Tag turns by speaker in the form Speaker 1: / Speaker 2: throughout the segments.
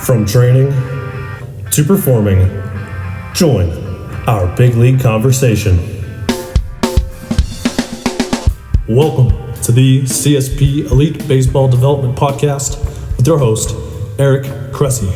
Speaker 1: From training to performing, join our big league conversation. Welcome to the CSP Elite Baseball Development Podcast with your host, Eric Cressey.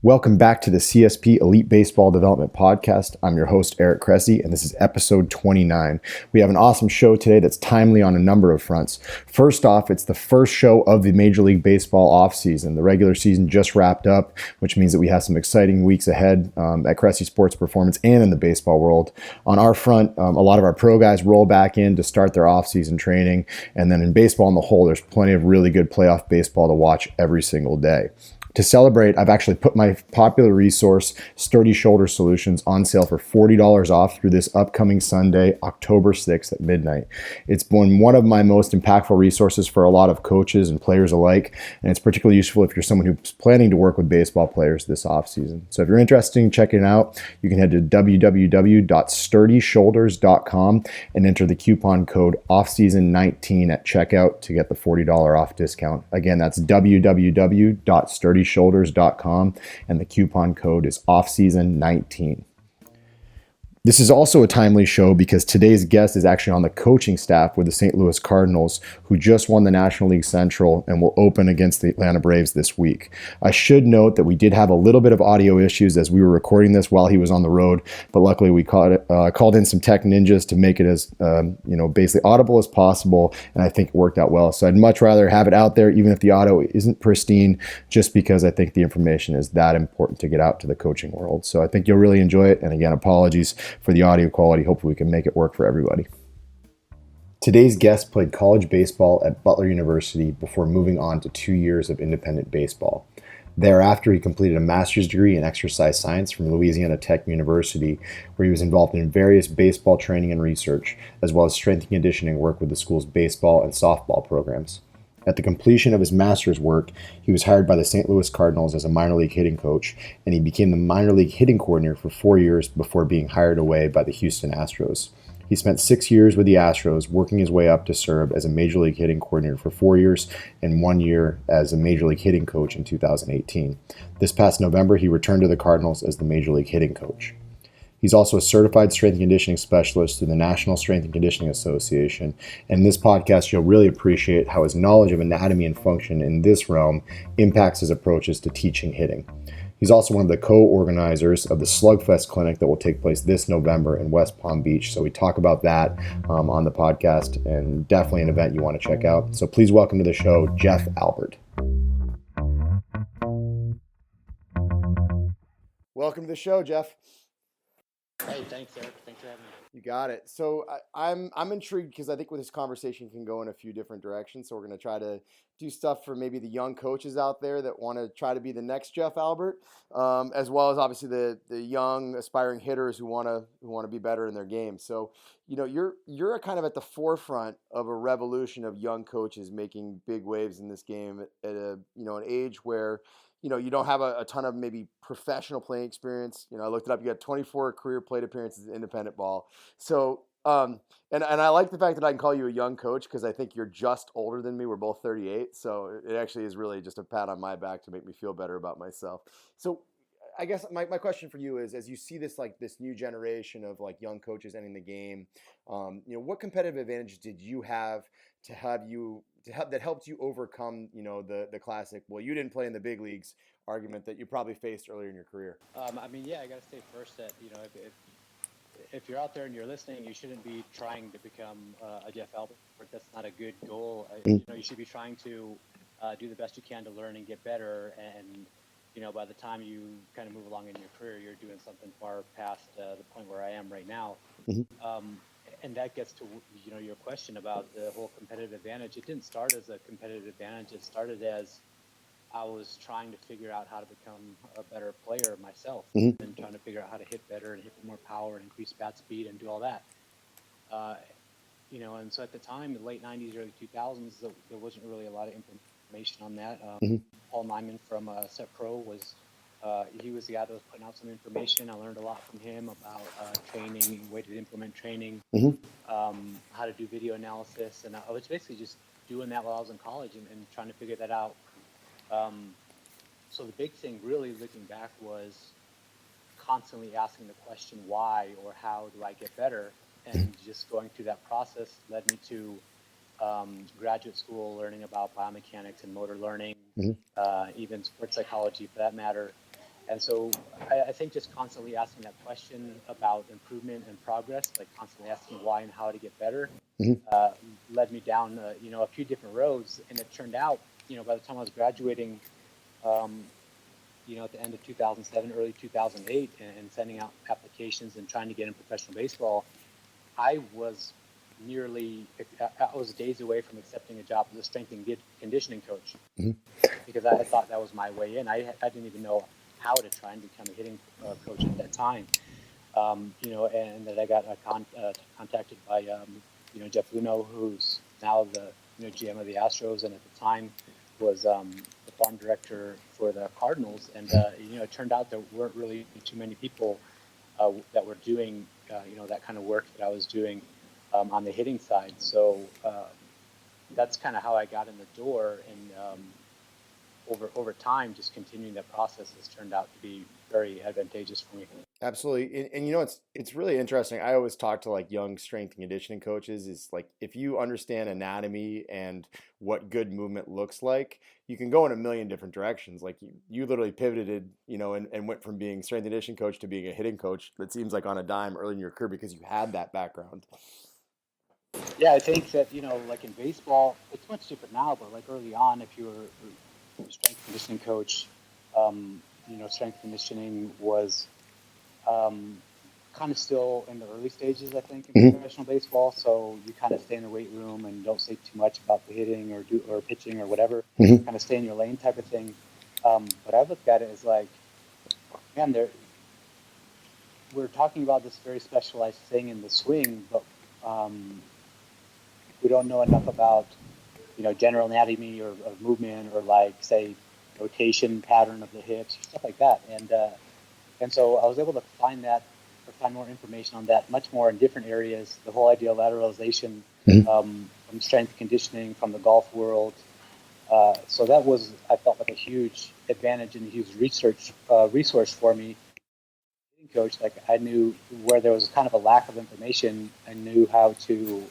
Speaker 2: Welcome back to the CSP Elite Baseball Development Podcast. I'm your host, Eric Cressey, and this is episode 29. We have an awesome show today that's timely on a number of fronts. First off, it's the first show of the Major League Baseball offseason. The regular season just wrapped up, which means that we have some exciting weeks ahead at Cressey Sports Performance and in the baseball world. On our front, a lot of our pro guys roll back in to start their offseason training, and then in baseball on the whole, there's plenty of really good playoff baseball to watch every single day. To celebrate, I've actually put my popular resource, Sturdy Shoulder Solutions, on sale for $40 off through this upcoming Sunday, October 6th at midnight. It's been one of my most impactful resources for a lot of coaches and players alike, and it's particularly useful if you're someone who's planning to work with baseball players this offseason. So if you're interested in checking it out, you can head to www.sturdyshoulders.com and enter the coupon code offseason19 at checkout to get the $40 off discount. Again, that's www.sturdyshoulders.com and the coupon code is offseason19. This is also a timely show because today's guest is actually on the coaching staff with the St. Louis Cardinals, who just won the National League Central and will open against the Atlanta Braves this week. I should note that we did have a little bit of audio issues as we were recording this while he was on the road, but luckily we called in some tech ninjas to make it as basically audible as possible, and I think it worked out well. So I'd much rather have it out there, even if the audio isn't pristine, just because I think the information is that important to get out to the coaching world. So I think you'll really enjoy it, and again, apologies for the audio quality. Hopefully we can make it work for everybody. Today's guest played college baseball at Butler University before moving on to 2 years of independent baseball. Thereafter, he completed a master's degree in exercise science from Louisiana Tech University, where he was involved in various baseball training and research, as well as strength and conditioning work with the school's baseball and softball programs. At the completion of his master's work, he was hired by the St. Louis Cardinals as a minor league hitting coach, and he became the minor league hitting coordinator for 4 years before being hired away by the Houston Astros. He spent 6 years with the Astros, working his way up to serve as a major league hitting coordinator for 4 years and 1 year as a major league hitting coach in 2018. This past November, he returned to the Cardinals as the major league hitting coach. He's also a certified strength and conditioning specialist through the National Strength and Conditioning Association. And in this podcast, you'll really appreciate how his knowledge of anatomy and function in this realm impacts his approaches to teaching hitting. He's also one of the co-organizers of the Slugfest Clinic that will take place this November in West Palm Beach. So we talk about that on the podcast, and definitely an event you want to check out. So please welcome to the show, Jeff Albert. Welcome to the show, Jeff.
Speaker 3: Hey, thanks, Eric. Thanks for having me.
Speaker 2: You got it. So I'm intrigued because I think with this conversation can go in a few different directions. So we're going to try to do stuff for maybe the young coaches out there that want to try to be the next Jeff Albert, as well as obviously the young aspiring hitters who want to be better in their game. So you're kind of at the forefront of a revolution of young coaches making big waves in this game at an age where you don't have a ton of maybe professional playing experience. I looked it up. You got 24 career plate appearances in independent ball. So, and I like the fact that I can call you a young coach because I think you're just older than me. We're both 38. So it actually is really just a pat on my back to make me feel better about myself. So I guess my question for you is, as you see this new generation of young coaches entering the game, what competitive advantages did you have that helped you overcome the classic, well, you didn't play in the big leagues argument that you probably faced earlier in your career?
Speaker 3: I got to say first that if you're out there and you're listening, you shouldn't be trying to become a Jeff Albert. That's not a good goal. You should be trying to do the best you can to learn and get better. And by the time you kind of move along in your career, you're doing something far past the point where I am right now. Mm-hmm. And that gets to your question about the whole competitive advantage. It didn't start as a competitive advantage. It started as I was trying to figure out how to become a better player myself, and trying to figure out how to hit better and hit with more power and increase bat speed and do all that. And so at the time, the late 90s, early 2000s, there wasn't really a lot of information on that. Paul Nyman from Set Pro was he was the guy that was putting out some information. I learned a lot from him about training, way to implement training,
Speaker 2: Hmm.
Speaker 3: how to do video analysis, and I was basically just doing that while I was in college and trying to figure that out. Um, so the big thing, really looking back, was constantly asking the question why or how do I get better, and just going through that process led me to graduate school, learning about biomechanics and motor learning,
Speaker 2: Hmm.
Speaker 3: even sports psychology for that matter. And so I think just constantly asking that question about improvement and progress, like constantly asking why and how to get better,
Speaker 2: Hmm.
Speaker 3: uh, led me down, a few different roads. And it turned out, by the time I was graduating, um, at the end of 2007, early 2008, and sending out applications and trying to get in professional baseball, I was I was days away from accepting a job as a strength and conditioning coach,
Speaker 2: Hmm.
Speaker 3: because I thought that was my way in. I didn't even know how to try and become a hitting coach at that time. And that I got contacted by, Jeff Luno, who's now the GM of the Astros, and at the time was the farm director for the Cardinals. And it turned out there weren't really too many people that were doing that kind of work that I was doing on the hitting side. So that's kind of how I got in the door, and over time, just continuing that process has turned out to be very advantageous for me.
Speaker 2: Absolutely. And it's really interesting. I always talk to like young strength and conditioning coaches is like if you understand anatomy and what good movement looks like, you can go in a million different directions. Like you literally pivoted, and went from being strength and conditioning coach to being a hitting coach. That seems like on a dime early in your career because you had that background.
Speaker 3: Yeah, I think that, like in baseball, it's much different now, but like early on, if you were a strength conditioning coach, strength conditioning was um, kind of still in the early stages, I think, in
Speaker 2: Hmm.
Speaker 3: professional baseball. So you kind of stay in the weight room and don't say too much about the hitting or pitching or whatever,
Speaker 2: Hmm.
Speaker 3: kind of stay in your lane type of thing. But I looked at it as like, man, we're talking about this very specialized thing in the swing, but um, we don't know enough about general anatomy or movement, or like say rotation pattern of the hips, stuff like that. And so I was able to find that, or find more information on that, much more in different areas. The whole idea of lateralization,
Speaker 2: Hmm.
Speaker 3: from strength conditioning, from the golf world. So that was, I felt like, a huge advantage and a huge resource for me, coach. Like, I knew where there was kind of a lack of information. I knew how to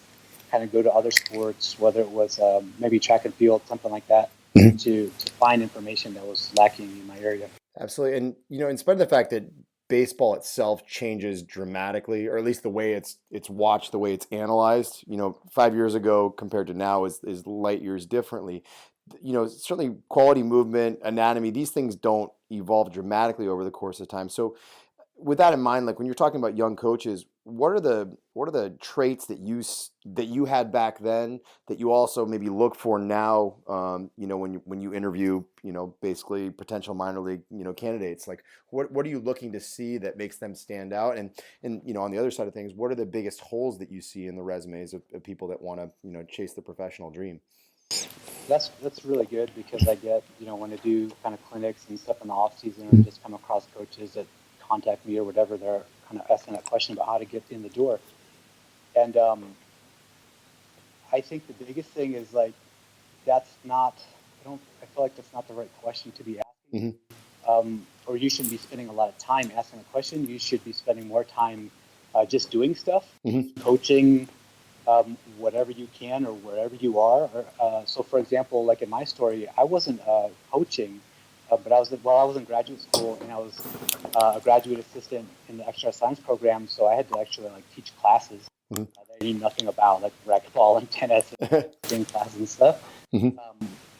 Speaker 3: kind of go to other sports, whether it was maybe track and field, something like that,
Speaker 2: Hmm.
Speaker 3: to find information that was lacking in my area.
Speaker 2: Absolutely. And in spite of the fact that baseball itself changes dramatically, or at least the way it's watched, the way it's analyzed, 5 years ago compared to now is light years differently. Certainly quality movement, anatomy, these things don't evolve dramatically over the course of time. So with that in mind, like when you're talking about young coaches, what are the traits that you had back then that you also maybe look for now? When you interview, basically potential minor league, candidates. Like what are you looking to see that makes them stand out? And on the other side of things, what are the biggest holes that you see in the resumes of people that want to chase the professional dream?
Speaker 3: That's really good, because I get, when I do kind of clinics and stuff in the off season, or just come across coaches that contact me or whatever, they're kind of asking that question about how to get in the door. And I think the biggest thing is like, that's not, I feel like that's not the right question to be asking.
Speaker 2: Hmm.
Speaker 3: Or you shouldn't be spending a lot of time asking a question. You should be spending more time just doing stuff,
Speaker 2: Hmm.
Speaker 3: coaching, whatever you can or wherever you are. So, for example, like in my story, I wasn't coaching, but I was in graduate school, and I was a graduate assistant in the extra science program. So I had to actually like teach classes that I knew nothing about, like racquetball and tennis
Speaker 2: Hmm.
Speaker 3: and classes and stuff.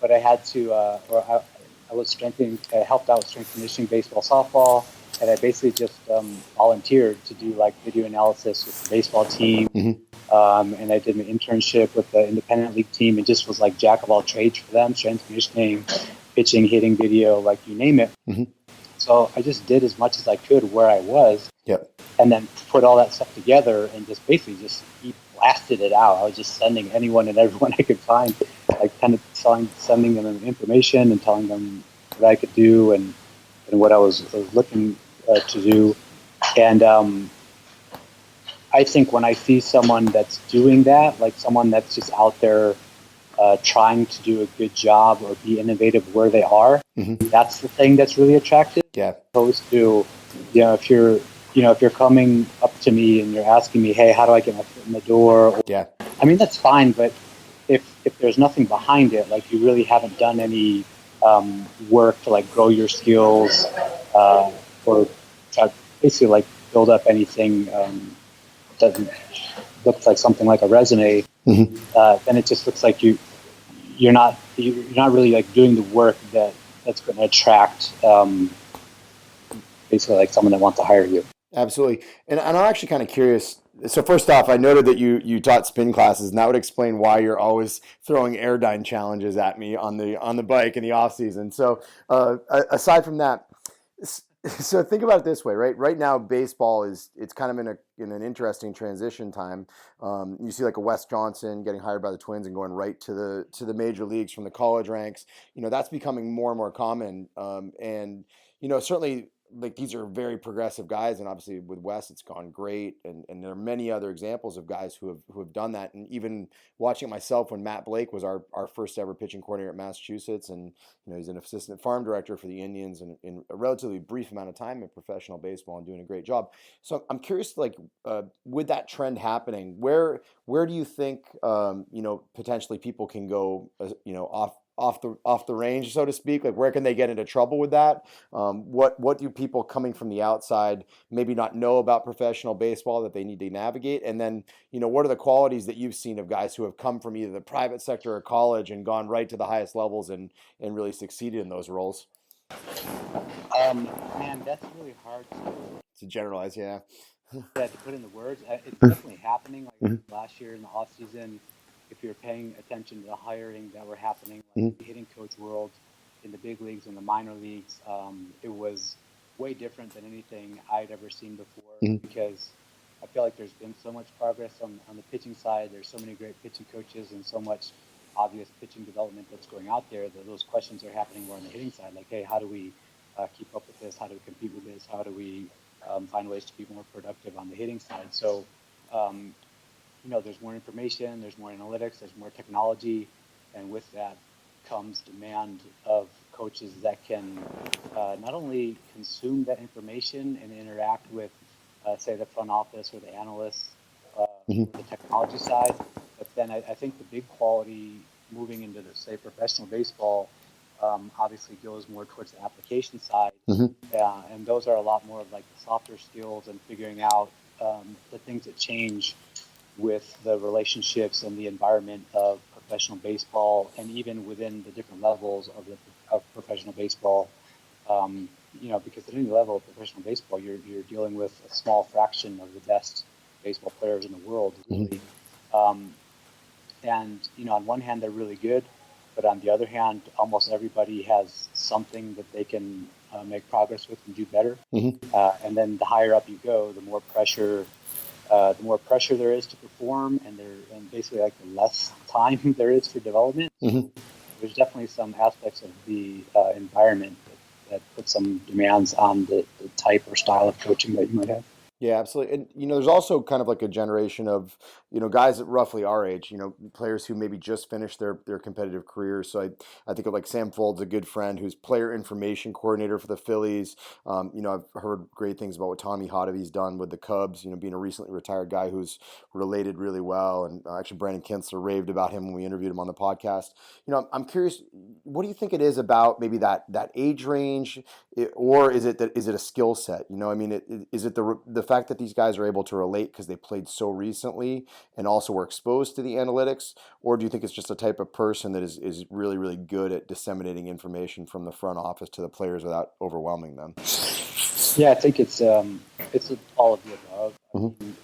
Speaker 3: But I had to, I was helped out with strength conditioning, baseball, softball, and I basically just volunteered to do like video analysis with the baseball team.
Speaker 2: Hmm.
Speaker 3: And I did an internship with the independent league team, and just was like jack of all trades for them: strength conditioning, pitching, hitting, video, like you name it.
Speaker 2: Hmm.
Speaker 3: So I just did as much as I could where I was,
Speaker 2: Yep.
Speaker 3: and then put all that stuff together and just basically just blasted it out. I was just sending anyone and everyone I could find, like kind of sending them information and telling them what I could do, and what I was looking to do. And I think when I see someone that's doing that, like someone that's just out there trying to do a good job or be innovative where they are, that's the thing that's really attractive.
Speaker 2: Yeah.
Speaker 3: Opposed to, if you're coming up to me and you're asking me, hey, how do I get my foot in the door?
Speaker 2: Yeah.
Speaker 3: I mean, that's fine, but if there's nothing behind it, like you really haven't done any work to like grow your skills or try to basically like build up anything that looks like something like a resume, then it just looks like you're not really like doing the work that's going to attract basically like someone that wants to hire you.
Speaker 2: Absolutely. And I'm actually kind of curious. So first off, I noted that you taught spin classes, and that would explain why you're always throwing airdyne challenges at me on the bike in the off season. So aside from that, so think about it this way, right? Right now, baseball it's kind of in an interesting transition time. You see like a Wes Johnson getting hired by the Twins and going right to the major leagues from the college ranks. That's becoming more and more common. And certainly, like, these are very progressive guys, and obviously with Wes it's gone great, and there are many other examples of guys who have done that. And even watching it myself, when Matt Blake was our first ever pitching coordinator at Massachusetts, and he's an assistant farm director for the Indians, and in a relatively brief amount of time in professional baseball and doing a great job. So I'm curious, like, with that trend happening, where do you think potentially people can go off the range, so to speak? Like, where can they get into trouble with that? What do people coming from the outside maybe not know about professional baseball that they need to navigate? And then, what are the qualities that you've seen of guys who have come from either the private sector or college and gone right to the highest levels and really succeeded in those roles?
Speaker 3: Man, that's really hard
Speaker 2: To generalize, yeah.
Speaker 3: to put into words. It's definitely happening. Like last year in the off season, if you're paying attention to the hiring that were happening, like the hitting coach world in the big leagues and the minor leagues, it was way different than anything I'd ever seen before, because I feel like there's been so much progress on the pitching side. There's so many great pitching coaches and so much obvious pitching development that's going out there that those questions are happening more on the hitting side. Like, hey, how do we keep up with this? How do we compete with this? How do we find ways to be more productive on the hitting side? So, there's more information, there's more analytics, there's more technology, and with that comes demand of coaches that can not only consume that information and interact with, say, the front office or the analysts, or the technology side, but then I think the big quality moving into the, say, professional baseball obviously goes more towards the application side, and those are a lot more of like the softer skills and figuring out the things that change with the relationships and the environment of professional baseball, and even within the different levels of professional baseball. Because at any level of professional baseball, you're dealing with a small fraction of the best baseball players in the world, really. And on one hand, they're really good, but on the other hand, almost everybody has something that they can make progress with and do better. And then the higher up you go, the more pressure there is to perform, and basically like the less time there is for development. There's definitely some aspects of the environment that put some demands on the type or style of coaching that you might have.
Speaker 2: Yeah, absolutely. And there's also kind of like a generation of guys at roughly our age, players who maybe just finished their competitive careers. So I think of like Sam Folds, a good friend who's player information coordinator for the Phillies. I've heard great things about what Tommy Hodavy's done with the Cubs, being a recently retired guy who's related really well. And actually Brandon Kinsler raved about him when we interviewed him on the podcast. I'm curious, what do you think it is about maybe that age range, or is it a skill set? Is it the fact that these guys are able to relate because they played so recently and also were exposed to the analytics, or do you think it's just a type of person that is really, really good at disseminating information from the front office to the players without overwhelming them?
Speaker 3: Yeah, I think it's all of the above. I mean,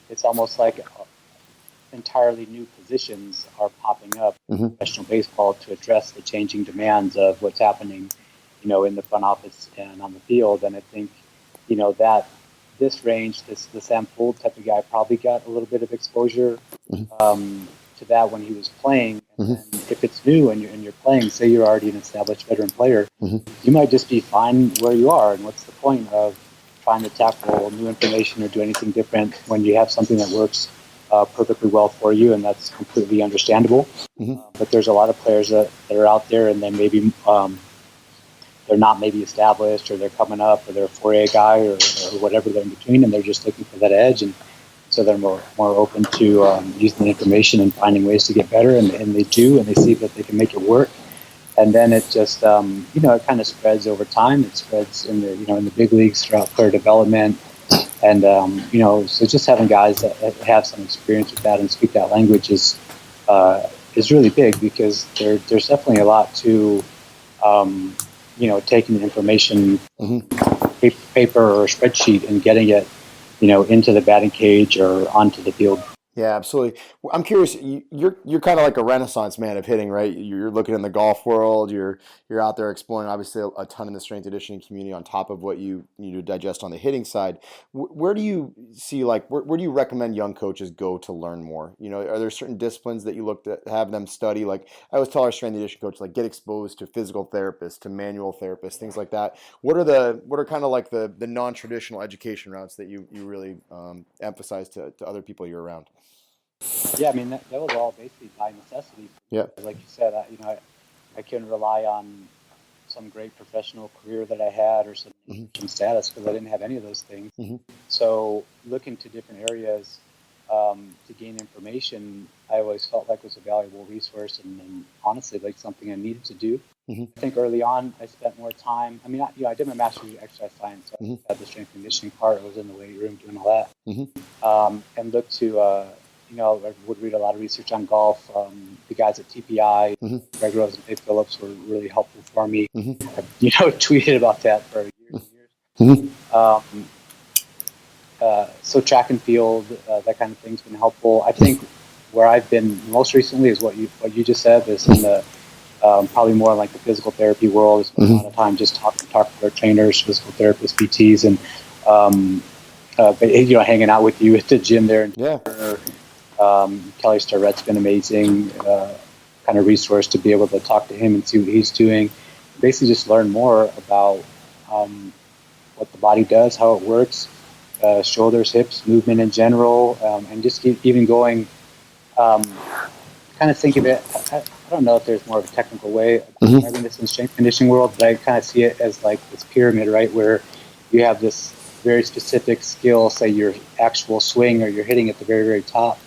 Speaker 3: it's almost like entirely new positions are popping up in professional baseball to address the changing demands of what's happening, in the front office and on the field. And I think, that this range, the Sam Fold type of guy probably got a little bit of exposure to that when he was playing. And if it's new and you're playing, say you're already an established veteran player,
Speaker 2: Hmm.
Speaker 3: you might just be fine where you are. And what's the point of trying to tackle new information or do anything different when you have something that works perfectly well for you, and that's completely understandable.
Speaker 2: Hmm.
Speaker 3: But there's a lot of players that are out there, and then maybe they're not maybe established, or they're coming up, or they're a 4A guy, or whatever they're in between, and they're just looking for that edge. And so they're more open to using the information and finding ways to get better, and they do, and they see that they can make it work. And then it just it kind of spreads over time. It spreads in the in the big leagues throughout player development, and so just having guys that have some experience with that and speak that language is really big, because there's definitely a lot to taking the information
Speaker 2: Hmm.
Speaker 3: paper or a spreadsheet and getting it into the batting cage or onto the field.
Speaker 2: Yeah, absolutely. Well, I'm curious. You're kind of like a renaissance man of hitting, right? You're looking in the golf world. You're out there exploring, obviously, a ton in the strength conditioning community on top of what you need to digest on the hitting side. Where do you see, like, where do you recommend young coaches go to learn more? Are there certain disciplines that you look to have them study? Like, I always tell our strength conditioning coach, like, get exposed to physical therapists, to manual therapists, things like that. What are kind of like the non-traditional education routes that you really emphasize to other people you're around?
Speaker 3: Yeah, I mean that was all basically by necessity.
Speaker 2: Yeah.
Speaker 3: Like you said, I couldn't rely on some great professional career that I had or
Speaker 2: Hmm.
Speaker 3: some status, because I didn't have any of those things.
Speaker 2: Hmm.
Speaker 3: So looking to different areas to gain information, I always felt like was a valuable resource, and honestly, like something I needed to do.
Speaker 2: Hmm.
Speaker 3: I think early on, I spent more time. I mean, I did my master's in exercise science, so
Speaker 2: Hmm.
Speaker 3: I had the strength and conditioning part. I was in the weight room doing all that,
Speaker 2: Hmm.
Speaker 3: and looked to, I would read a lot of research on golf. The guys at TPI,
Speaker 2: Hmm.
Speaker 3: Greg Rose and Dave Phillips, were really helpful for me.
Speaker 2: Hmm.
Speaker 3: I, tweeted about that for years and years.
Speaker 2: Hmm.
Speaker 3: So track and field, that kind of thing's been helpful. I think where I've been most recently is what you just said, is in the probably more like the physical therapy world. I spent a lot
Speaker 2: Hmm.
Speaker 3: of time just talking to our trainers, physical therapists, PTs, and but hanging out with you at the gym there.
Speaker 2: Yeah.
Speaker 3: Kelly Starrett's been amazing, kind of resource to be able to talk to him and see what he's doing. Basically, just learn more about what the body does, how it works, shoulders, hips, movement in general, and just keep even going. Um, kind of think of it. I don't know if there's more of a technical way of
Speaker 2: Hmm.
Speaker 3: describing this in the strength conditioning world, but I kind of see it as like this pyramid, right, where you have this very specific skill, say your actual swing, or you're hitting at the very, very top.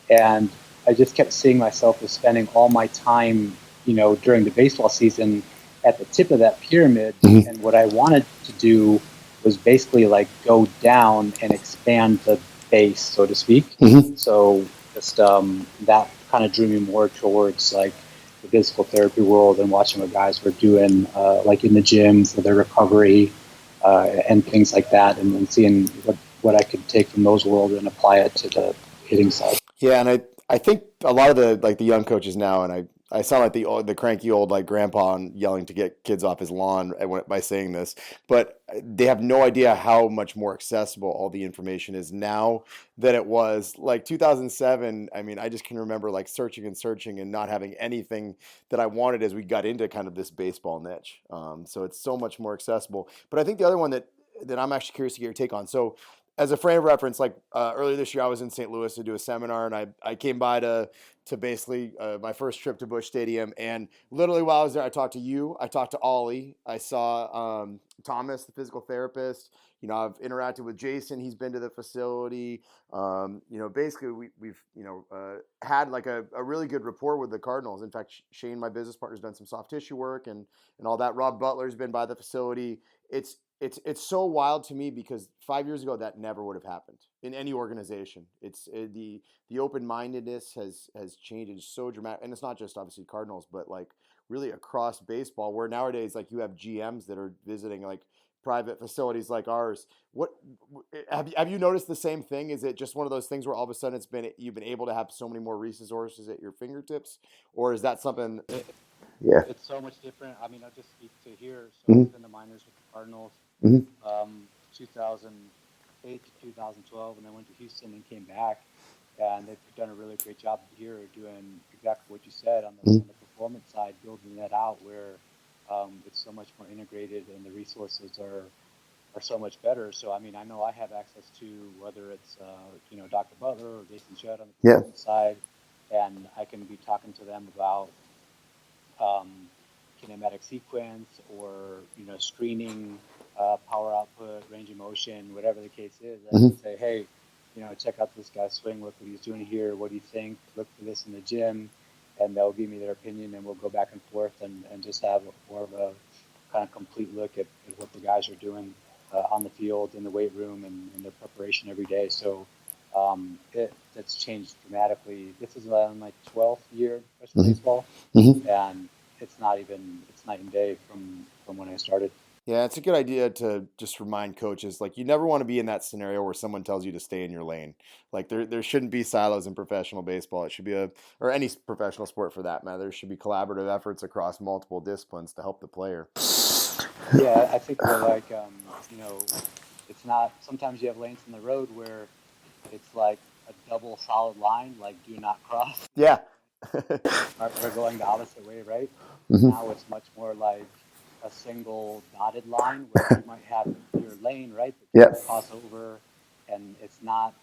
Speaker 3: And I just kept seeing myself as spending all my time, during the baseball season at the tip of that pyramid.
Speaker 2: Hmm.
Speaker 3: And what I wanted to do was basically like go down and expand the base, so to speak.
Speaker 2: Hmm.
Speaker 3: So just that kind of drew me more towards like the physical therapy world, and watching what guys were doing, like in the gyms, with their recovery and things like that, and then seeing what I could take from those worlds and apply it to the hitting side.
Speaker 2: Yeah, and I think a lot of the young coaches now, and I sound like the cranky old like grandpa yelling to get kids off his lawn by saying this, but they have no idea how much more accessible all the information is now than it was like 2007. I mean, I just can remember like searching and searching and not having anything that I wanted as we got into kind of this baseball niche. So it's so much more accessible. But I think the other one that I'm actually curious to get your take on. So as a frame of reference, like earlier this year, I was in St. Louis to do a seminar, and I came by to basically my first trip to Busch Stadium. And literally while I was there, I talked to you, I talked to Ollie, I saw Thomas, the physical therapist. I've interacted with Jason. He's been to the facility. Basically we've had like a really good rapport with the Cardinals. In fact, Shane, my business partner, has done some soft tissue work and all that. Rob Butler's been by the facility. It's so wild to me because 5 years ago that never would have happened in any organization. The open mindedness has changed so dramatic, and it's not just obviously Cardinals, but like really across baseball. Where nowadays, like you have GMs that are visiting like private facilities like ours. What have you noticed the same thing? Is it just one of those things where all of a sudden you've been able to have so many more resources at your fingertips, or is that something?
Speaker 3: It,
Speaker 2: Yeah.
Speaker 3: it's so much different. I mean, I'll just speak to here. So I
Speaker 2: Hmm.
Speaker 3: was in the minors with the Cardinals,
Speaker 2: Hmm.
Speaker 3: 2008 to 2012, and I went to Houston and came back. and they've done a really great job here doing exactly what you said on
Speaker 2: Mhm.
Speaker 3: the performance side, building that out where it's so much more integrated and the resources are so much better. So, I mean, I know I have access to whether it's, Dr. Butler or Jason Judd on the
Speaker 2: Yeah.
Speaker 3: performance side, and I can be talking to them about um, kinematic sequence or, screening, power output, range of motion, whatever the case is. I
Speaker 2: Mhm.
Speaker 3: can say, hey, check out this guy's swing. Look what he's doing here. What do you think? Look for this in the gym. And they'll give me their opinion, and we'll go back and forth and just have more of a kind of complete look at what the guys are doing on the field, in the weight room, and their preparation every day. So it's changed dramatically. This is my 12th year in professional
Speaker 2: Mhm.
Speaker 3: baseball,
Speaker 2: Mhm.
Speaker 3: and it's night and day from when I started.
Speaker 2: Yeah, it's a good idea to just remind coaches, like, you never want to be in that scenario where someone tells you to stay in your lane. Like, there shouldn't be silos in professional baseball. It should be or any professional sport for that matter. There should be collaborative efforts across multiple disciplines to help the player.
Speaker 3: Yeah, I think we're like, it's not. Sometimes you have lanes in the road where it's like a double solid line, like do not cross.
Speaker 2: Yeah.
Speaker 3: Are going the opposite way, right?
Speaker 2: Mhm.
Speaker 3: Now it's much more like a single dotted line where you might have your lane, right? But
Speaker 2: Yep.
Speaker 3: people cross over, and it's not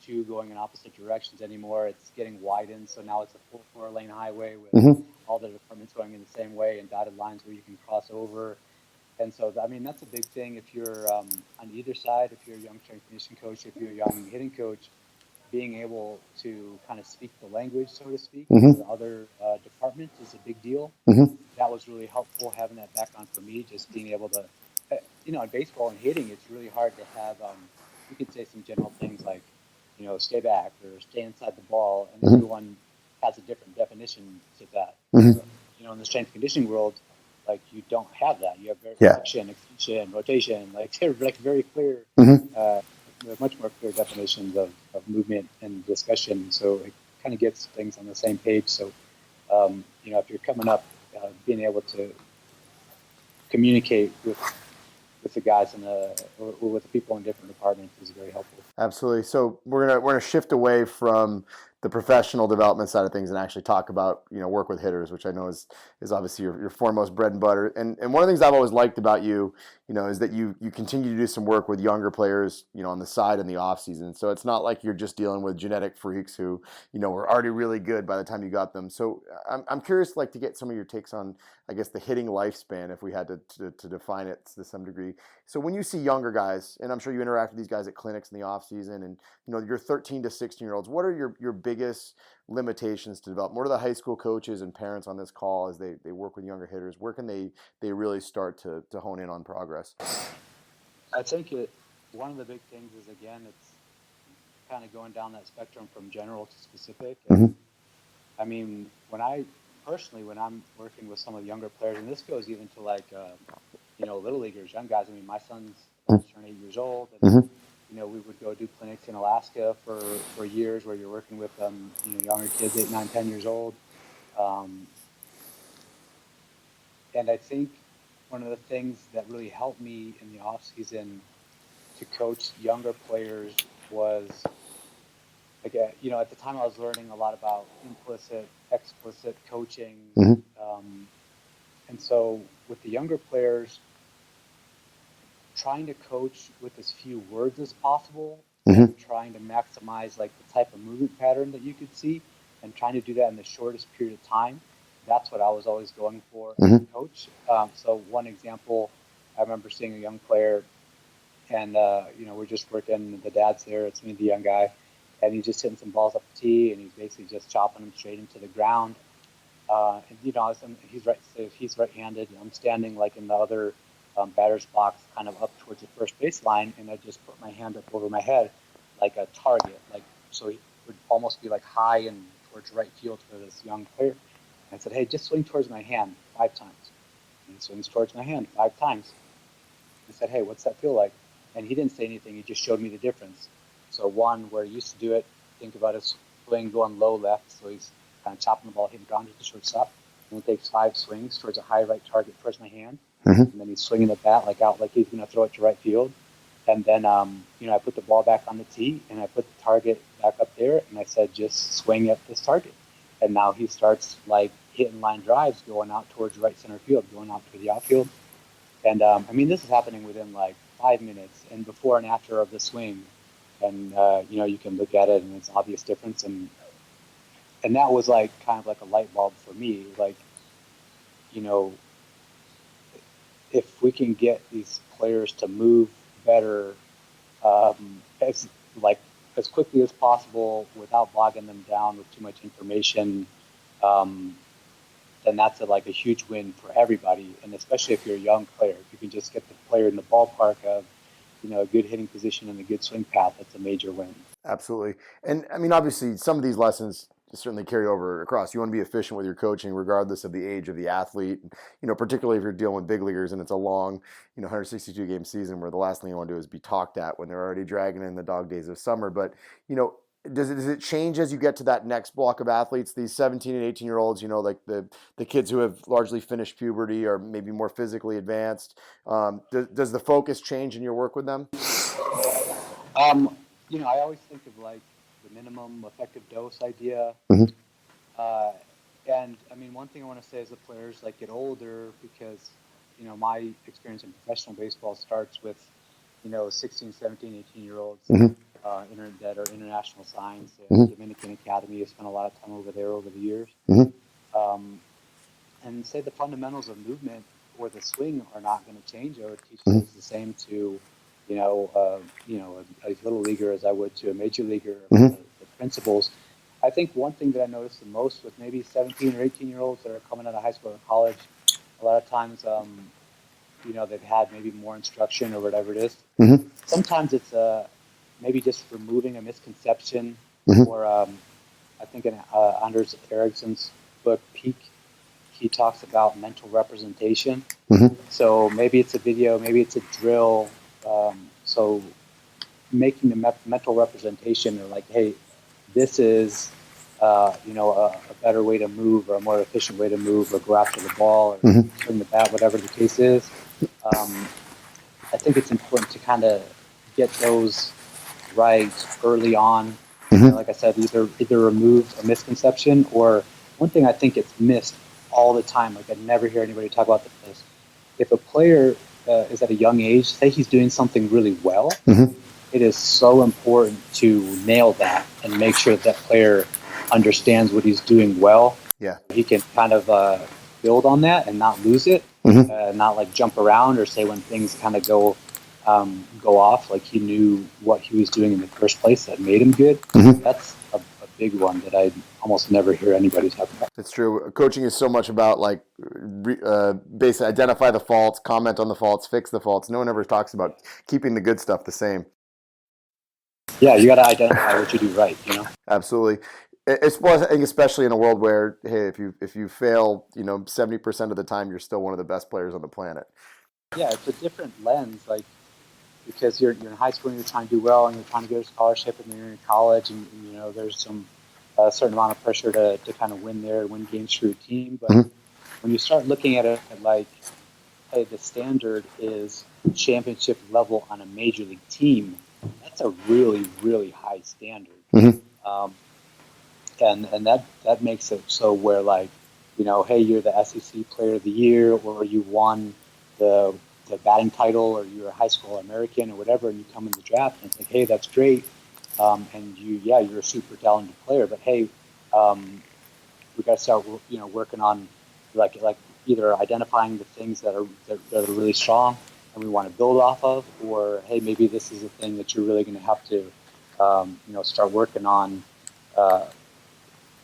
Speaker 3: two going in opposite directions anymore. It's getting widened, so now it's a four-lane highway with
Speaker 2: Mhm.
Speaker 3: all the departments going in the same way and dotted lines where you can cross over. And so, I mean, that's a big thing if you're on either side, if you're a young strength conditioning coach, if you're a young hitting coach, being able to kind of speak the language, so to speak, for
Speaker 2: Mhm.
Speaker 3: the other departments is a big deal.
Speaker 2: Mhm.
Speaker 3: That was really helpful having that background for me, just being able to, in baseball and hitting, it's really hard to have, you could say some general things like, stay back or stay inside the ball, and
Speaker 2: Mhm.
Speaker 3: everyone has a different definition to that.
Speaker 2: Mhm.
Speaker 3: In the strength conditioning world, like you don't have that. You have very
Speaker 2: Yeah.
Speaker 3: flexion, extension, rotation, like they're like very clear,
Speaker 2: Mhm.
Speaker 3: uh, much more clear definitions of movement and discussion. So it kind of gets things on the same page. So if you're coming up, being able to communicate with the guys or with the people in different departments is very helpful.
Speaker 2: Absolutely. So we're gonna shift away from the professional development side of things and actually talk about, work with hitters, which I know is obviously your foremost bread and butter. And one of the things I've always liked about you, is that you continue to do some work with younger players, on the side in the off season. So it's not like you're just dealing with genetic freaks who, were already really good by the time you got them. So I'm curious, like, to get some of your takes on, I guess, the hitting lifespan, if we had to define it to some degree. So when you see younger guys, and I'm sure you interact with these guys at clinics in the off season, and your 13 to 16-year-olds, what are your biggest limitations to develop? What are the high school coaches and parents on this call as they work with younger hitters? Where can they really start to hone in on progress?
Speaker 3: I think one of the big things is, again, it's kind of going down that spectrum from general to specific. And
Speaker 2: Mm-hmm.
Speaker 3: I mean, when I'm working with some of the younger players, and this goes even to like, little leaguers, young guys. I mean, my son's about to turn 8 years old, and
Speaker 2: Mm-hmm.
Speaker 3: we would go do clinics in Alaska for years where you're working with younger kids, 8, 9, 10 years old. Um, and I think one of the things that really helped me in the off season to coach younger players was like, at the time I was learning a lot about implicit, explicit coaching.
Speaker 2: Mm-hmm.
Speaker 3: Um, and so with the younger players, trying to coach with as few words as possible
Speaker 2: Mm-hmm.
Speaker 3: and trying to maximize like the type of movement pattern that you could see and trying to do that in the shortest period of time. That's what I was always going for as
Speaker 2: Mm-hmm.
Speaker 3: a coach. So one example, I remember seeing a young player and, we're just working, the dad's there, it's me, the young guy, and he's just hitting some balls up the tee and he's basically just chopping them straight into the ground. And he's right-handed. I'm standing like in the other batter's box, kind of up towards the first baseline, and I just put my hand up over my head, like a target, like so he would almost be like high and towards right field for this young player. And I said, "Hey, just swing towards my hand 5 times." And he swings towards my hand 5 times. I said, "Hey, what's that feel like?" And he didn't say anything. He just showed me the difference. So one where he used to do it, think about his swing going low left, so he's kind of chopping the ball, hitting ground to the shortstop. And he takes 5 swings towards a high right target towards my hand,
Speaker 2: Mm-hmm.
Speaker 3: and then he's swinging the bat like out, like he's going to throw it to right field. And then, I put the ball back on the tee, and I put the target back up there, and I said, just swing at this target. And now he starts like hitting line drives, going out towards right center field, going out to the outfield. And I mean, this is happening within like 5 minutes, and before and after of the swing. And you can look at it, and it's obvious difference. And that was like kind of like a light bulb for me. Like, you know, if we can get these players to move better, as like as quickly as possible without bogging them down with too much information, um, then that's like a huge win for everybody. And especially if you're a young player, if you can just get the player in the ballpark of, a good hitting position and a good swing path, that's a major win.
Speaker 2: Absolutely. And I mean, obviously, some of these lessons certainly carry over across. You want to be efficient with your coaching, regardless of the age of the athlete. Particularly if you're dealing with big leaguers and it's a long, 162 game season where the last thing you want to do is be talked at when they're already dragging in the dog days of summer. But does it change as you get to that next block of athletes? These 17 and 18-year-olds, like the kids who have largely finished puberty or maybe more physically advanced. Does the focus change in your work with them?
Speaker 3: I always think of like the minimum effective dose idea.
Speaker 2: Mm-hmm.
Speaker 3: And I mean, one thing I want to say is the players like get older because, my experience in professional baseball starts with, 16, 17, 18-year-olds
Speaker 2: Mm-hmm.
Speaker 3: That are international signs.
Speaker 2: Mm-hmm.
Speaker 3: Dominican Academy, I spent a lot of time over there over the years.
Speaker 2: Mm-hmm.
Speaker 3: And say the fundamentals of movement or the swing are not going to change. I would teach
Speaker 2: Mm-hmm.
Speaker 3: those the same to, a little leaguer as I would to a major leaguer.
Speaker 2: Mm-hmm.
Speaker 3: The principles. I think one thing that I noticed the most with maybe 17 or 18-year-olds that are coming out of high school or college, a lot of times, they've had maybe more instruction or whatever it is.
Speaker 2: Mm-hmm.
Speaker 3: Sometimes it's maybe just removing a misconception,
Speaker 2: Mm-hmm.
Speaker 3: or I think in Anders Ericsson's book Peak, he talks about mental representation.
Speaker 2: Mm-hmm.
Speaker 3: So maybe it's a video, maybe it's a drill. So making the mental representation, or like, hey, this is a better way to move, or a more efficient way to move, or go after the ball, or
Speaker 2: Mm-hmm.
Speaker 3: swing the bat, whatever the case is. I think it's important to kind of get those right early on.
Speaker 2: Mm-hmm.
Speaker 3: Like I said, either remove a misconception, or one thing I think it's missed all the time. Like I never hear anybody talk about this. If a player is at a young age, say he's doing something really well,
Speaker 2: Mm-hmm.
Speaker 3: it is so important to nail that and make sure that player understands what he's doing well.
Speaker 2: Yeah.
Speaker 3: He can kind of build on that and not lose it,
Speaker 2: Mm-hmm.
Speaker 3: not like jump around, or say when things kind of go off, like he knew what he was doing in the first place that made him good.
Speaker 2: Mm-hmm.
Speaker 3: That's a big one that I almost never hear anybody talk about.
Speaker 2: It's true. Coaching is so much about basically identify the faults, comment on the faults, fix the faults. No one ever talks about keeping the good stuff the same.
Speaker 3: Yeah, you got to identify what you do right.
Speaker 2: Absolutely. It's, well, I think especially in a world where, hey, if you fail, 70% of the time, you're still one of the best players on the planet.
Speaker 3: Yeah, it's a different lens, like, because you're in high school and you're trying to do well and you're trying to get a scholarship, and you're in college, and there's some certain amount of pressure to kind of win games for your team. But
Speaker 2: Mm-hmm.
Speaker 3: when you start looking at it like, hey, the standard is championship level on a major league team, that's a really, really high standard.
Speaker 2: Mm-hmm.
Speaker 3: And that makes it so where, like, hey, you're the SEC Player of the Year, or you won the batting title, or you're a high school American or whatever, and you come in the draft, and it's like, hey, that's great, and you're a super talented player, but hey, we got to start working on like either identifying the things that are really strong and we want to build off of, or hey, maybe this is a thing that you're really going to have to start working on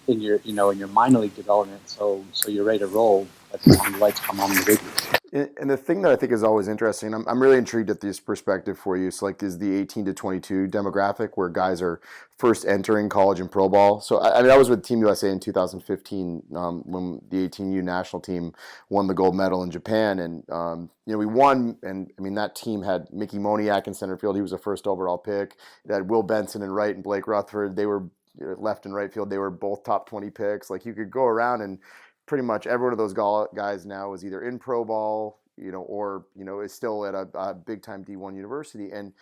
Speaker 3: in your minor league development, so you're ready to roll by the time the lights come on in the big leagues.
Speaker 2: And the thing that I think is always interesting, I'm really intrigued at this perspective for you. So, like, is the 18 to 22 demographic where guys are first entering college and pro ball. So, I mean, I was with Team USA in 2015 when the 18U national team won the gold medal in Japan, and we won. And I mean, that team had Mickey Moniak in center field. He was a first overall pick. It had Will Benson in right and Blake Rutherford. They were left and right field. They were both top 20 picks. Like, you could go around and pretty much every one of those guys now is either in pro ball, or is still at a big time D1 university. And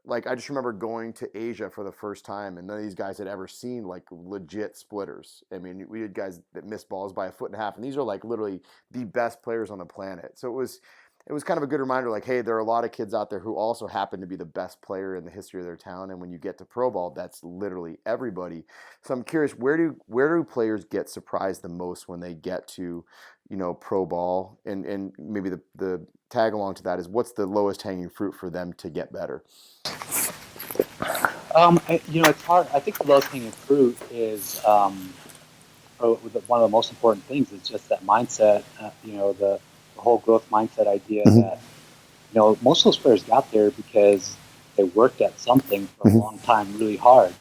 Speaker 2: like I just remember going to Asia for the first time, and none of these guys had ever seen like legit splitters. I mean, we had guys that missed balls by 1.5 feet, and these are like literally the best players on the planet. So it was kind of a good reminder, like, hey, there are a lot of kids out there who also happen to be the best player in the history of their town, and when you get to pro ball, that's literally everybody. So I'm curious, where do players get surprised the most when they get to, pro ball, and maybe the tag along to that is, what's the lowest hanging fruit for them to get better?
Speaker 3: It's hard. I think the lowest hanging fruit is one of the most important things is just that mindset. The whole growth mindset idea that most of those players got there because they worked at something for a long time, really hard.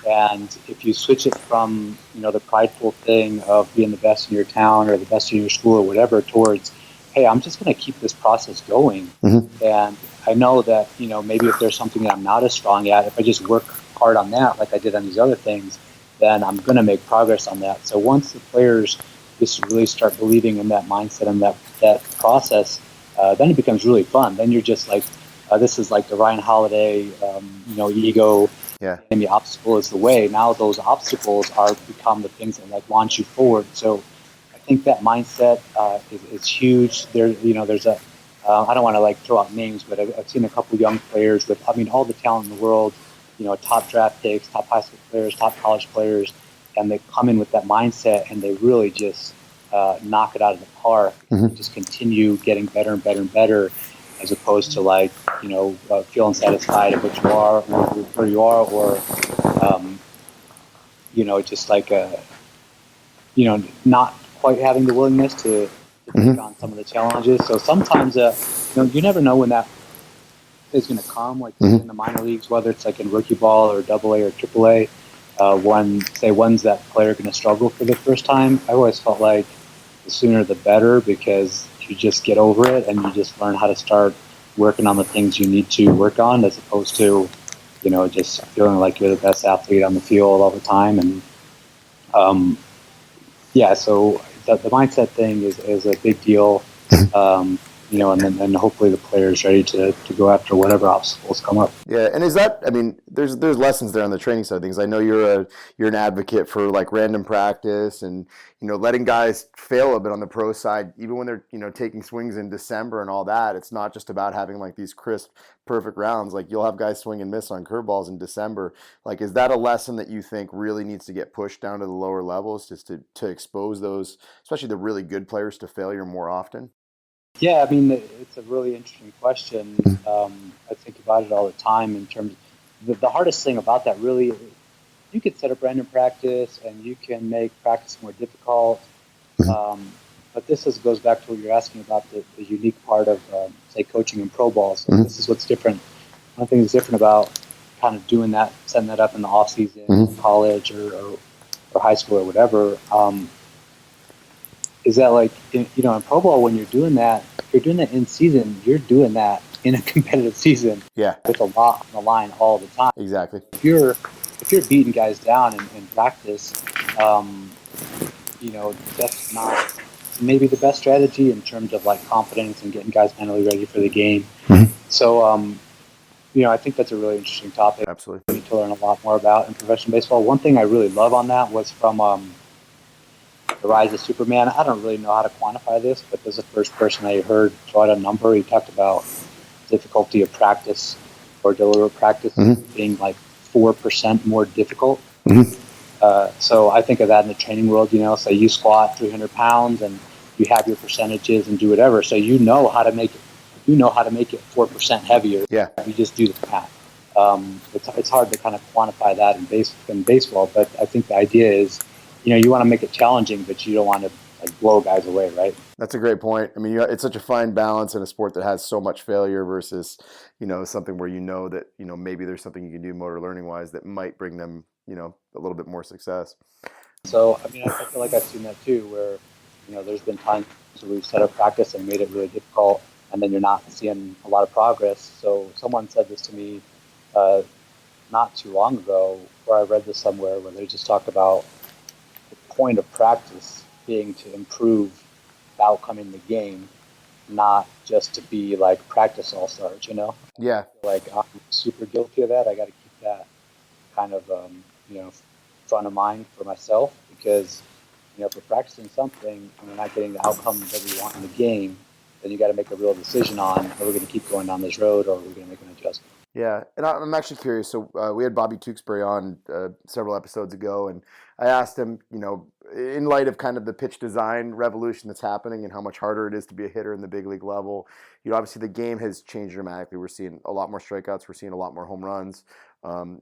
Speaker 3: And if you switch it from the prideful thing of being the best in your town or the best in your school or whatever towards, hey, I'm just going to keep this process going. And I know that maybe if there's something that I'm not as strong at, if I just work hard on that like I did on these other things, then I'm going to make progress on that. So once the players just really start believing in that mindset and that process, then it becomes really fun. Then you're just like, this is like the Ryan Holiday, ego.
Speaker 2: Yeah.
Speaker 3: And the obstacle is the way. Now those obstacles are become the things that like launch you forward. So I think that mindset is huge. There's a I don't want to like throw out names, but I've seen a couple of young players with, all the talent in the world, top draft picks, top high school players, top college players, and they come in with that mindset and they really just knock it out of the park. And just continue getting better and better and better, as opposed to like, feeling satisfied of what you are, or where you are, or, just like, not quite having the willingness to take on some of the challenges. So sometimes, you never know when that is going to come, like in the minor leagues, whether it's like in rookie ball or AA or AAA. When's that player going to struggle for the first time? I always felt like the sooner the better, because you just get over it and you just learn how to start working on the things you need to work on, as opposed to, just feeling like you're the best athlete on the field all the time. And so the mindset thing is a big deal. And hopefully the player is ready to go after whatever obstacles come up.
Speaker 2: Yeah, and is that? I mean, there's lessons there on the training side of things. I know you're an advocate for like random practice and letting guys fail a bit on the pro side, even when they're taking swings in December and all that. It's not just about having like these crisp, perfect rounds. Like you'll have guys swing and miss on curveballs in December. Like, is that a lesson that you think really needs to get pushed down to the lower levels, just to expose those, especially the really good players, to failure more often?
Speaker 3: Yeah, I mean, it's a really interesting question. I think about it all the time in terms of the hardest thing about that really, you could set up random practice and you can make practice more difficult. But goes back to what you're asking about, the unique part of, say, coaching in pro ball. So this is what's different. One thing that's different about kind of doing that, setting that up in the off season, in college or high school or whatever, is that like, in pro ball, when you're doing that in season, you're doing that in a competitive season.
Speaker 2: Yeah.
Speaker 3: With a lot on the line all the time.
Speaker 2: Exactly.
Speaker 3: If you're beating guys down in practice, that's not maybe the best strategy in terms of like confidence and getting guys mentally ready for the game. So, I think that's a really interesting topic.
Speaker 2: Absolutely.
Speaker 3: We need to learn a lot more about in professional baseball. One thing I really love on that was from The Rise of Superman. I don't really know how to quantify this, but there's the first person I heard throw out a number. He talked about difficulty of practice or deliberate practice being like 4% more difficult. So I think of that in the training world. Say you squat 300 pounds and you have your percentages and do whatever. So you know how to make it. You know how to make it 4% heavier.
Speaker 2: Yeah.
Speaker 3: You just do the math. It's hard to kind of quantify that in baseball, but I think the idea is, you want to make it challenging, but you don't want to like blow guys away, right?
Speaker 2: That's a great point. I mean, it's such a fine balance in a sport that has so much failure versus, something where that, maybe there's something you can do motor learning wise that might bring them, a little bit more success.
Speaker 3: So, I mean, I feel like I've seen that too, where, there's been times where we've set up practice and made it really difficult, and then you're not seeing a lot of progress. So someone said this to me not too long ago, where I read this somewhere, where they just talk about the point of practice being to improve the outcome in the game. not just to be like practice all-stars, you know?
Speaker 2: Yeah.
Speaker 3: I feel like I'm super guilty of that. I got to keep that kind of, front of mind for myself because, if we're practicing something and we're not getting the outcome that we want in the game, then you got to make a real decision on, are we going to keep going down this road or are we going to make an adjustment?
Speaker 2: Yeah, and I'm actually curious. So we had Bobby Tewksbury on several episodes ago, and I asked him, in light of kind of the pitch design revolution that's happening and how much harder it is to be a hitter in the big league level, obviously the game has changed dramatically. We're seeing a lot more strikeouts. We're seeing a lot more home runs.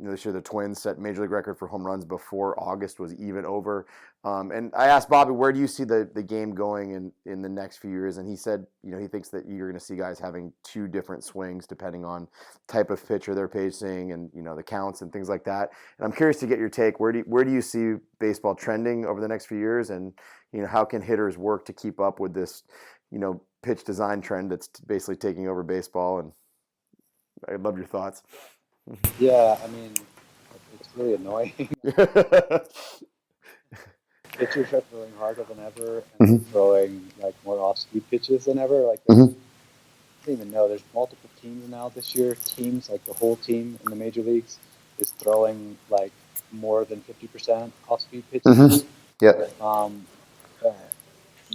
Speaker 2: This year the Twins set major league record for home runs before August was even over. And I asked Bobby, where do you see the game going in the next few years? And he said, he thinks that you're going to see guys having two different swings depending on type of pitcher they're facing and the counts and things like that. And I'm curious to get your take. Where do you see baseball trending over the next few years, and how can hitters work to keep up with this pitch design trend that's basically taking over baseball? And I'd love your thoughts.
Speaker 3: Yeah, I mean, it's really annoying. Pitchers are throwing harder than ever, and they're
Speaker 2: Mhm.
Speaker 3: throwing like more off-speed pitches than ever. Like
Speaker 2: Mhm.
Speaker 3: I don't even know. There's multiple teams now this year. Teams like the whole team in the major leagues is throwing like more than 50% off-speed pitches.
Speaker 2: Mhm. Yep.
Speaker 3: Uh,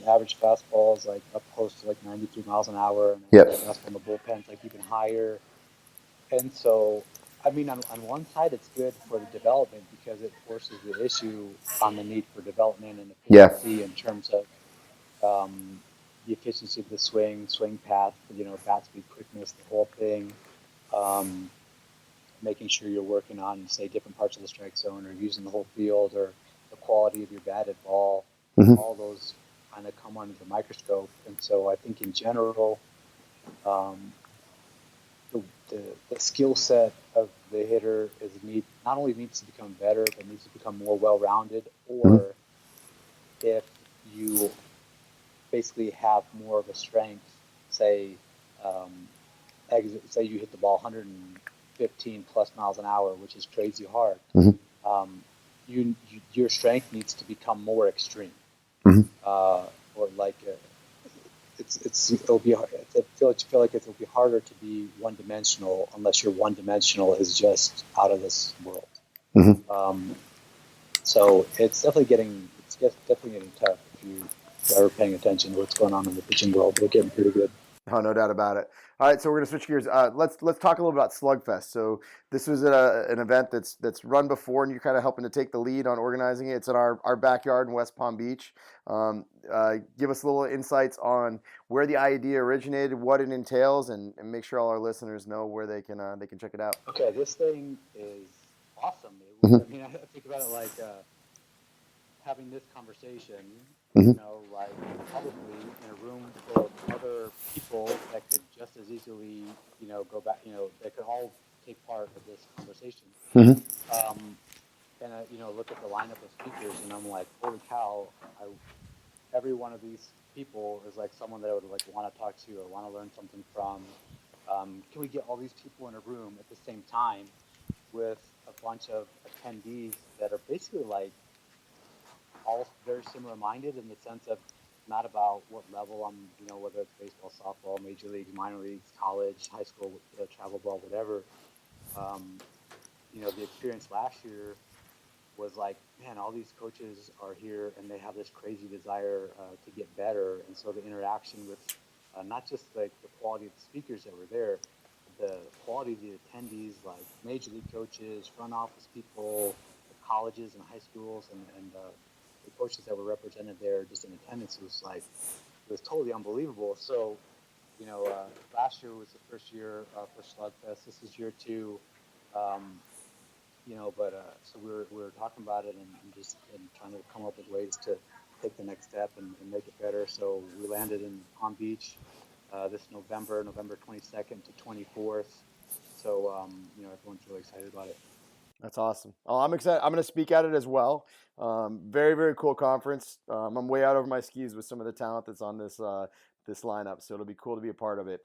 Speaker 3: average fastball is like up close to like 93 miles an hour, and
Speaker 2: Yep.
Speaker 3: average fastball in the bullpen is like even higher. And so, I mean, on one side, it's good for the development because it forces the issue on the need for development and
Speaker 2: Yeah.
Speaker 3: efficiency in terms of the efficiency of the swing path, bat speed, quickness, the whole thing. Um, Making sure you're working on, say, different parts of the strike zone or using the whole field or the quality of your batted ball.
Speaker 2: Mhm.
Speaker 3: All those kind of come under the microscope. And so I think in general, um, the, the skill set of the hitter not only needs to become better, but needs to become more well-rounded.
Speaker 2: Mhm.
Speaker 3: Or if you basically have more of a strength, say, um, say you hit the ball 115 plus miles an hour, which is crazy hard.
Speaker 2: Mhm.
Speaker 3: Um, your strength needs to become more extreme,
Speaker 2: Mhm.
Speaker 3: or like it'll be. I feel like it'll be harder to be one dimensional unless your one dimensional is just out of this world.
Speaker 2: Mhm.
Speaker 3: Um, so definitely getting tough if you are paying attention to what's going on in the pitching world. They're getting pretty good.
Speaker 2: Oh, no doubt about it. All right, so we're gonna switch gears. Let's talk a little about Slugfest. So this was an event that's run before, and you're kind of helping to take the lead on organizing it. It's in our backyard in West Palm Beach. Give us a little insights on where the idea originated, what it entails, and make sure all our listeners know where they can check it out.
Speaker 3: Okay, this thing is awesome.
Speaker 2: Mhm.
Speaker 3: I mean, I think about it like having this conversation,
Speaker 2: Mhm.
Speaker 3: like probably in a room full of other people that could just as easily, go back, they could all take part of this conversation.
Speaker 2: Mhm.
Speaker 3: Um, and I, look at the lineup of speakers, and I'm like, holy cow! Every one of these people is like someone that I would like want to talk to or want to learn something from. Can we get all these people in a room at the same time with a bunch of attendees that are basically like all very similar minded in the sense of not about what level I'm, whether it's baseball, softball, major leagues, minor leagues, college, high school, travel ball, whatever. Um, the experience last year was like, man, all these coaches are here and they have this crazy desire to get better. And so the interaction with not just like the quality of the speakers that were there, the quality of the attendees, like major league coaches, front office people, the colleges and high schools, and the coaches that were represented there just in attendance was totally unbelievable. So, last year was the first year for Slugfest. This is year two. Um, but so we were talking about it and just trying to come up with ways to take the next step and make it better. So we landed in Palm Beach this November 22nd to 24th. So everyone's really excited about it.
Speaker 2: That's awesome. Oh, I'm excited. I'm going to speak at it as well. Very, very cool conference. I'm way out over my skis with some of the talent that's on this lineup, so it'll be cool to be a part of it.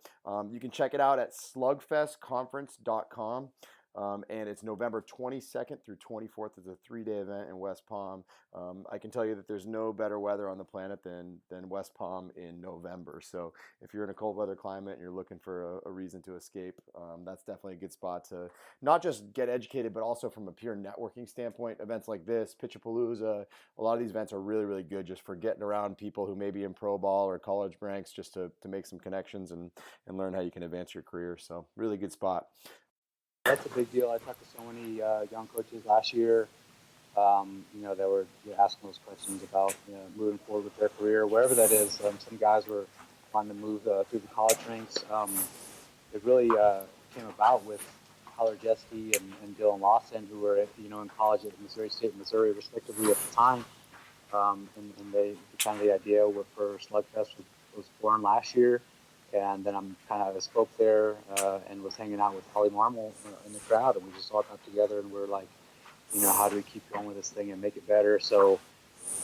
Speaker 2: You can check it out at slugfestconference.com. and it's November 22nd through 24th. It's a 3-day event in West Palm. I can tell you that there's no better weather on the planet than West Palm in November. So if you're in a cold weather climate and you're looking for a reason to escape, that's definitely a good spot to not just get educated, but also from a pure networking standpoint. Events like this, Pitchapalooza, a lot of these events are really, really good just for getting around people who may be in pro ball or college ranks, just to make some connections and learn how you can advance your career. So really good spot.
Speaker 3: That's a big deal. I talked to so many young coaches last year, that were asking those questions about moving forward with their career, wherever that is. Some guys were wanting to move through the college ranks. It really came about with Tyler Jeske and Dylan Lawson, who were in college at Missouri State and Missouri, respectively, at the time. And they kind of the idea for Slugfest was born last year. And then I spoke there and was hanging out with Holly Marmol in the crowd, and we just all got together and we're like, how do we keep going with this thing and make it better? So,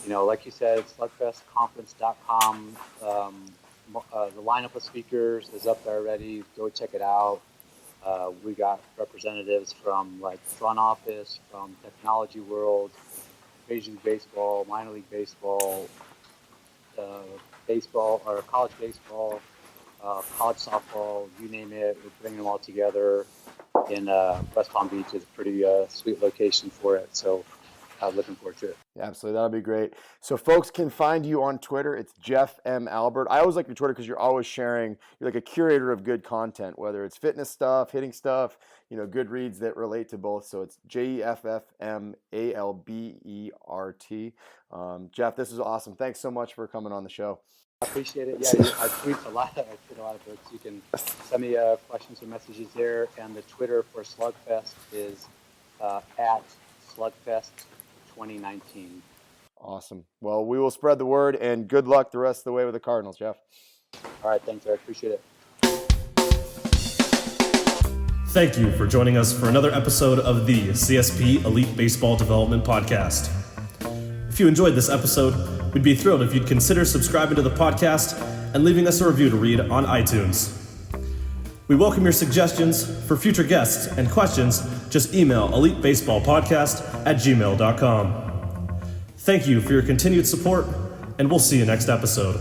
Speaker 3: like you said, slugfestconference.com. The lineup of speakers is up there already. Go check it out. We got representatives from like front office, from technology world, Major League Baseball, minor league baseball, baseball or college baseball, college softball, you name it. We're bringing them all together in West Palm Beach. Is a pretty sweet location for it. So looking forward to it.
Speaker 2: Yeah, absolutely. That'll be great. So folks can find you on Twitter. It's Jeff M. Albert. I always like your Twitter because you're always sharing. You're like a curator of good content, whether it's fitness stuff, hitting stuff, good reads that relate to both. So it's JEFFMALBERT. Jeff, this is awesome. Thanks so much for coming on the show.
Speaker 3: I appreciate it. Yeah, I tweet a lot. I tweet a lot of books. You can send me questions or messages there. And the Twitter for Slugfest is at Slugfest 2019.
Speaker 2: Awesome. Well, we will spread the word, and good luck the rest of the way with the Cardinals, Jeff.
Speaker 3: All right. Thanks, Eric. Appreciate it.
Speaker 1: Thank you for joining us for another episode of the CSP Elite Baseball Development Podcast. If you enjoyed this episode, we'd be thrilled if you'd consider subscribing to the podcast and leaving us a review to read on iTunes. We welcome your suggestions for future guests and questions. Just email elitebaseballpodcast@gmail.com. Thank you for your continued support, and we'll see you next episode.